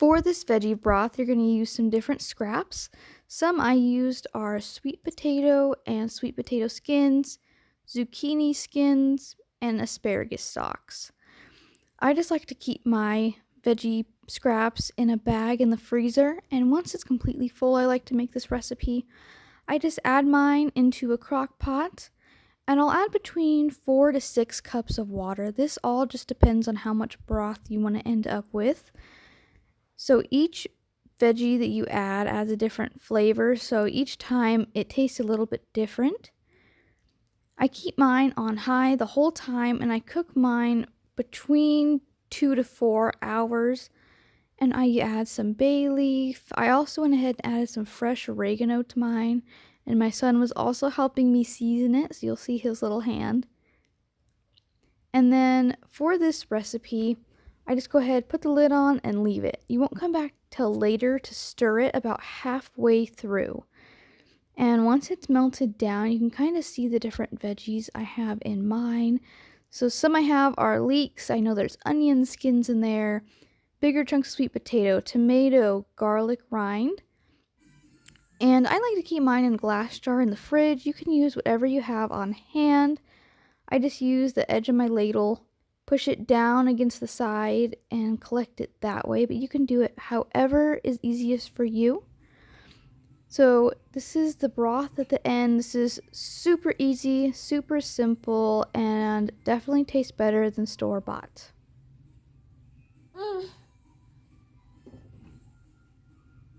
For this veggie broth, you're going to use some different scraps. Some I used are sweet potato and sweet potato skins, zucchini skins, and asparagus stalks. I just like to keep my veggie scraps in a bag in the freezer, and once it's completely full, I like to make this recipe. I just add mine into a crock pot, and I'll add between 4 to 6 cups of water. This all just depends on how much broth you want to end up with. So each veggie that you add adds a different flavor, so each time it tastes a little bit different. I keep mine on high the whole time, and I cook mine between 2 to 4 hours, and I add some bay leaf. I also went ahead and added some fresh oregano to mine, and my son was also helping me season it, so you'll see his little hand. And then for this recipe, I just go ahead, put the lid on, and leave it. You won't come back till later to stir it about halfway through. And once it's melted down, you can kind of see the different veggies I have in mine. So some I have are leeks. I know there's onion skins in there, bigger chunks of sweet potato, tomato, garlic rind. And I like to keep mine in a glass jar in the fridge. You can use whatever you have on hand. I just use the edge of my ladle, push it down against the side, and collect it that way. But you can do it however is easiest for you. So this is the broth at the end. This is super easy, super simple, and definitely tastes better than store-bought.